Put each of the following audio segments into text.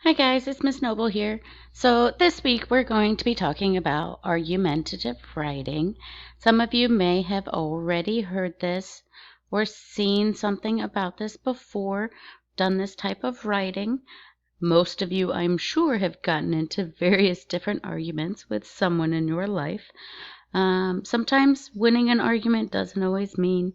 Hi guys, it's Miss Noble here. So this week we're going to be talking about argumentative writing. Some of you may have already heard this or seen something about this before, done this type of writing. Most of you, I'm sure, have gotten into various different arguments with someone in your life. Sometimes winning an argument doesn't always mean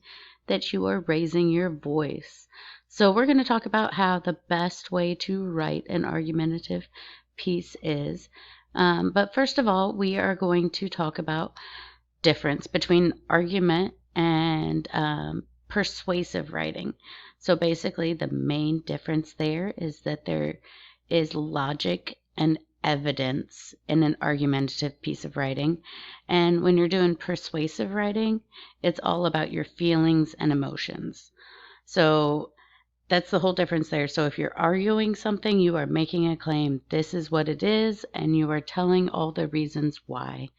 that you are raising your voice. So we're going to talk about how the best way to write an argumentative piece is. But first of all, we are going to talk about difference between argument and persuasive writing. So basically, the main difference there is that there is logic and evidence in an argumentative piece of writing. And when you're doing persuasive writing, it's all about your feelings and emotions. So that's the whole difference there. So if you're arguing something, you are making a claim, this is what it is, and you are telling all the reasons why.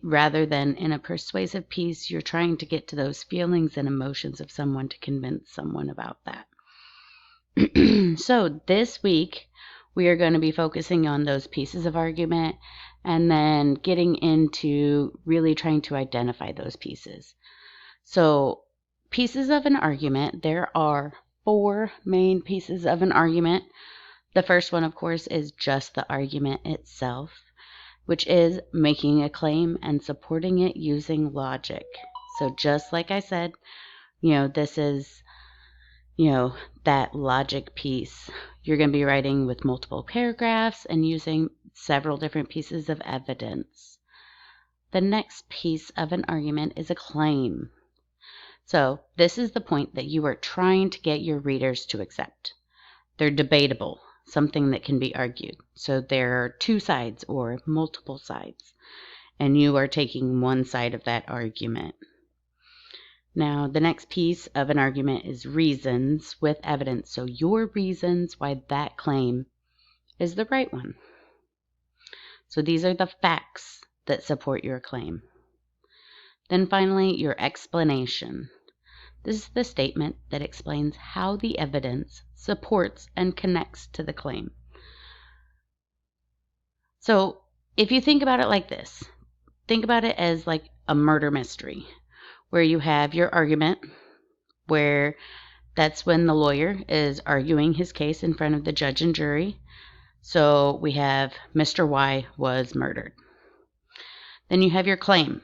Rather than in a persuasive piece, you're trying to get to those feelings and emotions of someone to convince someone about that. So this week, we are going to be focusing on those pieces of argument and then getting into really trying to identify those pieces. So pieces of an argument, there are 4 main pieces of an argument. The first one, of course, is just the argument itself, which is making a claim and supporting it using logic. So just like I said, this is that logic piece. You're going to be writing with multiple paragraphs and using several different pieces of evidence. The next piece of an argument is a claim. So this is the point that you are trying to get your readers to accept. They're debatable, something that can be argued. So there are 2 sides or multiple sides, and you are taking one side of that argument. Now, the next piece of an argument is reasons with evidence. So your reasons why that claim is the right one. So these are the facts that support your claim. Then finally, your explanation. This is the statement that explains how the evidence supports and connects to the claim. So if you think about it like this, think about it as like a murder mystery, where you have your argument, where that's when the lawyer is arguing his case in front of the judge and jury. So we have Mr. Y was murdered. Then you have your claim.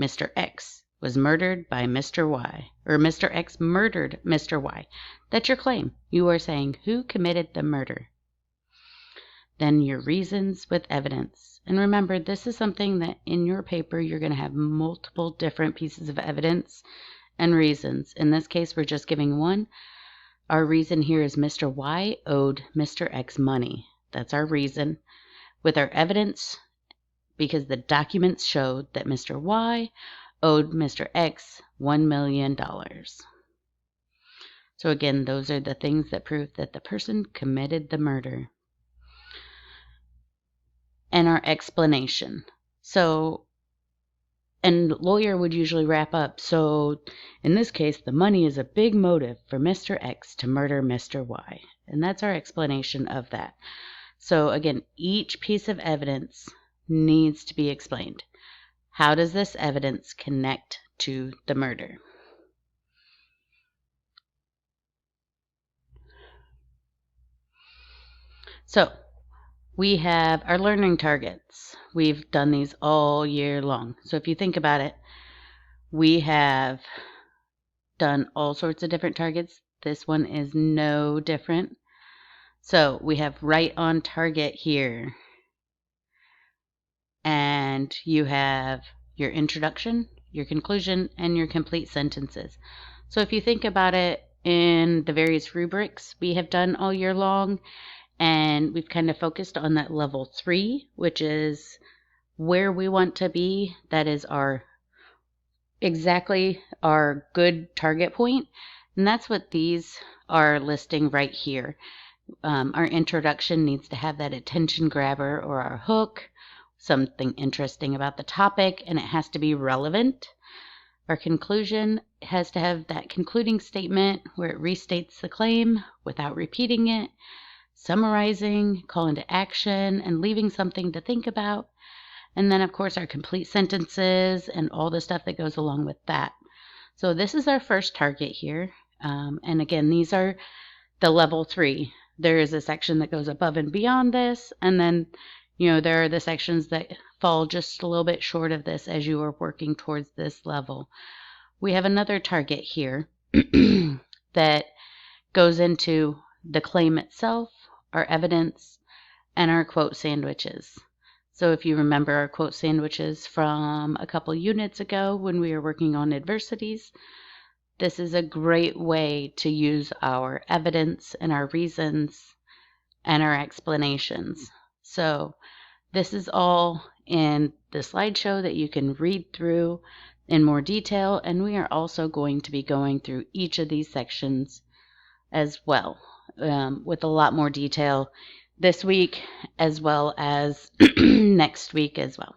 Mr. X was murdered by Mr. Y, or Mr. X murdered Mr. Y. That's your claim. You are saying who committed the murder. Then your reasons with evidence. And remember, this is something that in your paper you're going to have multiple different pieces of evidence and reasons. In this case, we're just giving one. Our reason here is Mr. Y owed Mr. X money. That's our reason. With our evidence, because the documents showed that Mr. Y owed Mr. X $1 million. So again, those are the things that prove that the person committed the murder. And our explanation. So, and lawyer would usually wrap up. So in this case, the money is a big motive for Mr. X to murder Mr. Y. And that's our explanation of that. So again, each piece of evidence needs to be explained. How does this evidence connect to the murder? So we have our learning targets. We've done these all year long. So if you think about it, we have done all sorts of different targets. This one is no different. So we have right on target here. And you have your introduction, your conclusion, and your complete sentences. So if you think about it in the various rubrics we have done all year long, and we've kind of focused on that level 3, which is where we want to be. That is exactly our good target point. And that's what these are listing right here. Our introduction needs to have that attention grabber or our hook, something interesting about the topic, and it has to be relevant. Our conclusion has to have that concluding statement where it restates the claim without repeating it. summarizing, call into action, and leaving something to think about. And then, of course, our complete sentences and all the stuff that goes along with that. So this is our first target here. And again, these are the level 3. There is a section that goes above and beyond this. And then, there are the sections that fall just a little bit short of this as you are working towards this level. We have another target here that goes into the claim itself, our evidence, and our quote sandwiches. So if you remember our quote sandwiches from a couple units ago when we were working on adversities, this is a great way to use our evidence and our reasons and our explanations. So this is all in the slideshow that you can read through in more detail, and we are also going to be going through each of these sections as well with a lot more detail this week as well as next week as well.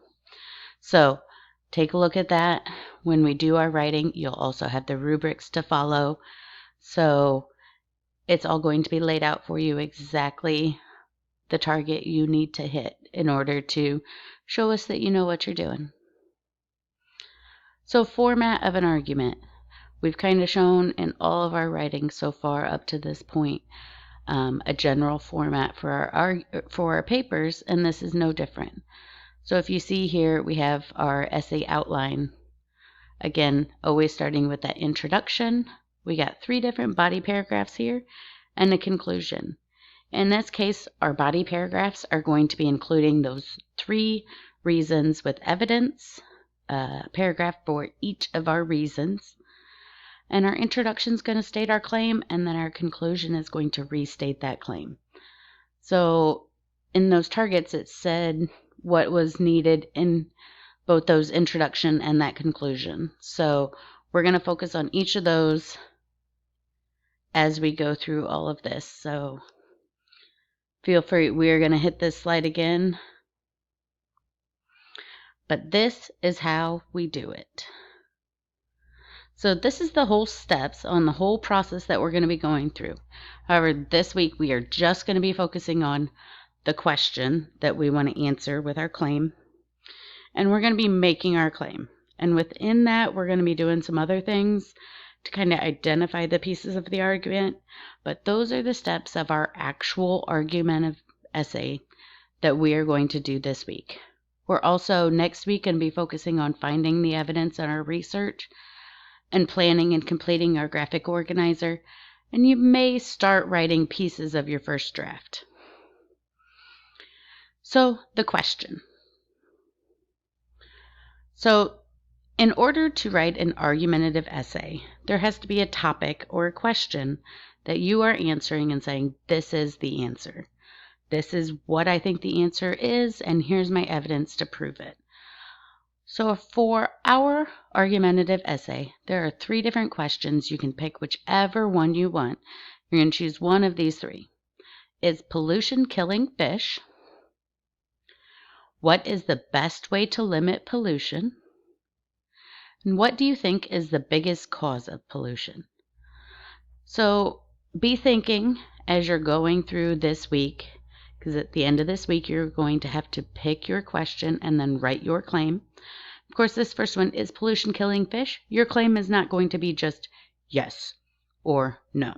So take a look at that. When we do our writing, you'll also have the rubrics to follow. So it's all going to be laid out for you exactly the target you need to hit in order to show us that you know what you're doing. So format of an argument. We've kind of shown in all of our writing so far up to this point a general format for our papers, and this is no different. So if you see here, we have our essay outline. Again, always starting with that introduction. We got 3 different body paragraphs here and a conclusion. In this case, our body paragraphs are going to be including those 3 reasons with evidence, paragraph for each of our reasons. And our introduction is going to state our claim, and then our conclusion is going to restate that claim. So in those targets, it said what was needed in both those introduction and that conclusion. So we're going to focus on each of those as we go through all of this. So feel free, we are going to hit this slide again. But this is how we do it. So this is the whole steps on the whole process that we're going to be going through. However, this week we are just going to be focusing on the question that we want to answer with our claim. And we're going to be making our claim. And within that, we're going to be doing some other things to kind of identify the pieces of the argument. But those are the steps of our actual argumentative essay that we are going to do this week. We're also next week going to be focusing on finding the evidence in our research and planning and completing our graphic organizer. And you may start writing pieces of your first draft. So the question. So in order to write an argumentative essay, there has to be a topic or a question that you are answering and saying, this is the answer. This is what I think the answer is, and here's my evidence to prove it. So for our argumentative essay, there are 3 different questions. You can pick whichever one you want. You're going to choose one of these 3. Is pollution killing fish? What is the best way to limit pollution? And what do you think is the biggest cause of pollution? So be thinking as you're going through this week, because at the end of this week, you're going to have to pick your question and then write your claim. Of course, this first one, is pollution killing fish? Your claim is not going to be just yes or no.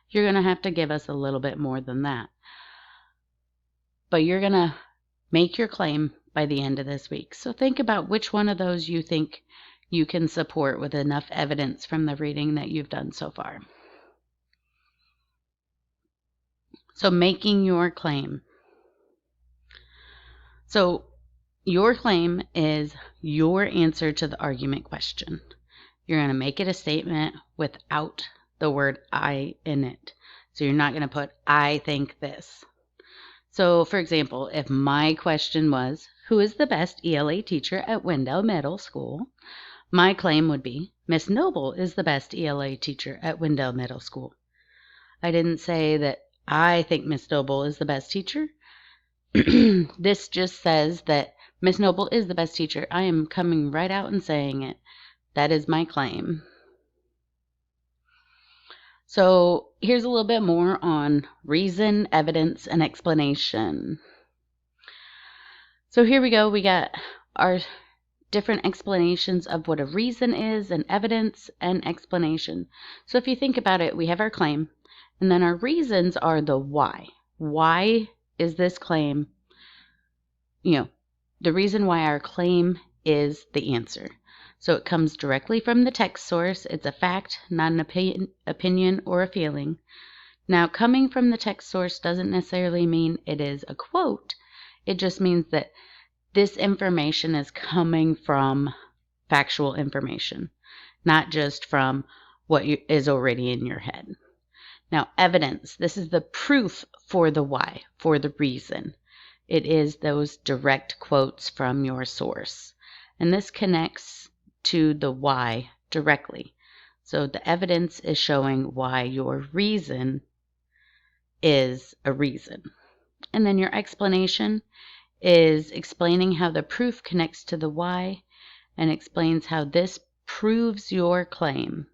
You're going to have to give us a little bit more than that. But you're going to make your claim by the end of this week. So think about which one of those you think you can support with enough evidence from the reading that you've done so far. So making your claim. So your claim is your answer to the argument question. You're going to make it a statement without the word I in it. So you're not going to put, I think this. So, for example, if my question was, who is the best ELA teacher at Wendell Middle School? My claim would be, Miss Noble is the best ELA teacher at Wendell Middle School. I didn't say that I think Miss Noble is the best teacher. This just says that Miss Noble is the best teacher. I am coming right out and saying it. That is my claim. So here's a little bit more on reason, evidence, and explanation. So here we go. We got our different explanations of what a reason is, and evidence and explanation. So if you think about it, we have our claim, and then our reasons are the why. Why is this claim, the reason why our claim is the answer. So it comes directly from the text source. It's a fact, not an opinion or a feeling. Now, coming from the text source doesn't necessarily mean it is a quote. It just means that this information is coming from factual information, not just from what is already in your head. Now, evidence. This is the proof for the why, for the reason. It is those direct quotes from your source. And this connects to the why directly. So the evidence is showing why your reason is a reason. And then your explanation is explaining how the proof connects to the why and explains how this proves your claim.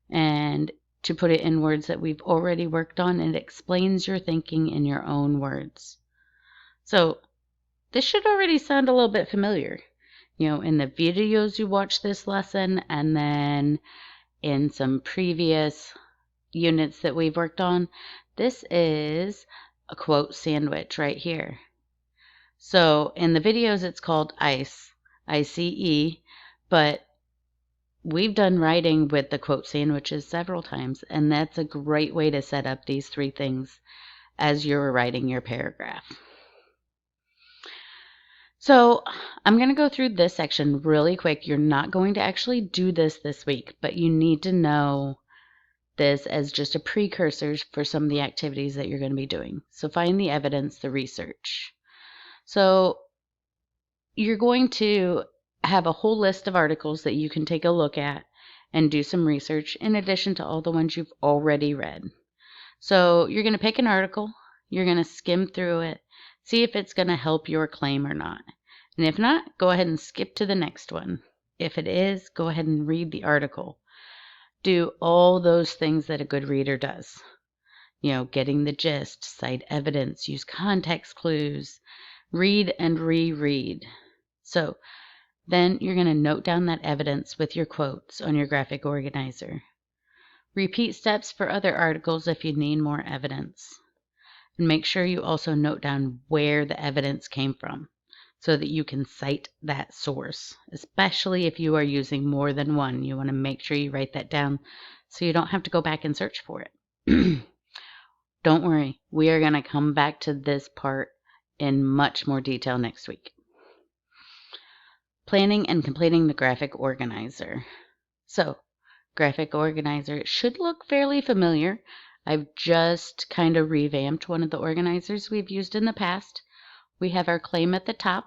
And to put it in words that we've already worked on, it explains your thinking in your own words. So this should already sound a little bit familiar. In the videos you watch this lesson, and then in some previous units that we've worked on, this is a quote sandwich right here. So in the videos, it's called ICE, I-C-E, but we've done writing with the quote sandwiches several times, and that's a great way to set up these three things as you're writing your paragraph. So I'm going to go through this section really quick. You're not going to actually do this week, but you need to know this as just a precursor for some of the activities that you're going to be doing. So find the evidence, the research. So you're going to have a whole list of articles that you can take a look at and do some research in addition to all the ones you've already read. So you're going to pick an article, you're going to skim through it, see if it's going to help your claim or not. And if not, go ahead and skip to the next one. If it is, go ahead and read the article. Do all those things that a good reader does. Getting the gist, cite evidence, use context clues, read and reread. So then you're going to note down that evidence with your quotes on your graphic organizer. Repeat steps for other articles if you need more evidence. And make sure you also note down where the evidence came from so that you can cite that source, especially if you are using more than one. You want to make sure you write that down so you don't have to go back and search for it. Don't worry, we are going to come back to this part in much more detail next week. Planning and completing the graphic organizer. So, graphic organizer should look fairly familiar. I've just kind of revamped one of the organizers we've used in the past. We have our claim at the top,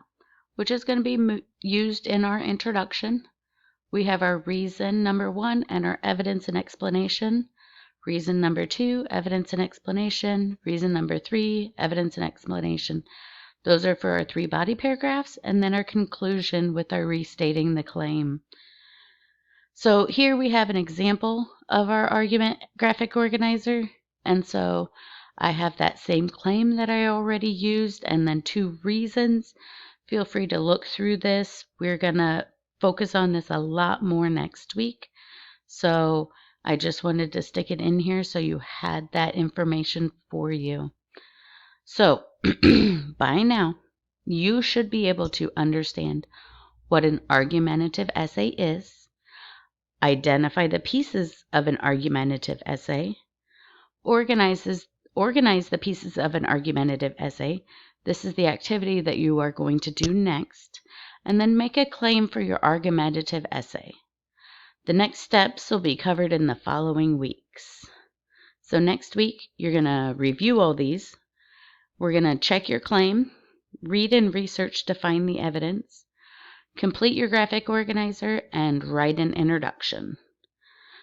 which is going to be used in our introduction. We have our reason number 1 and our evidence and explanation. Reason number 2, evidence and explanation. Reason number 3, evidence and explanation. Those are for our 3 body paragraphs, and then our conclusion with our restating the claim. So here we have an example of our argument graphic organizer. And so I have that same claim that I already used and then 2 reasons. Feel free to look through this. We're going to focus on this a lot more next week. So I just wanted to stick it in here so you had that information for you. So by now, you should be able to understand what an argumentative essay is, identify the pieces of an argumentative essay, organize the pieces of an argumentative essay. This is the activity that you are going to do next, and then make a claim for your argumentative essay. The next steps will be covered in the following weeks. So next week, you're going to review all these. We're going to check your claim, read and research to find the evidence, complete your graphic organizer, and write an introduction.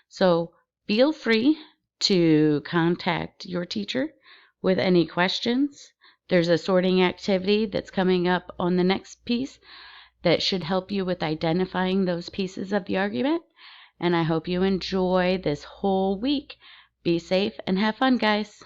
So feel free to contact your teacher with any questions. There's a sorting activity that's coming up on the next piece that should help you with identifying those pieces of the argument. And I hope you enjoy this whole week Be safe and have fun, guys.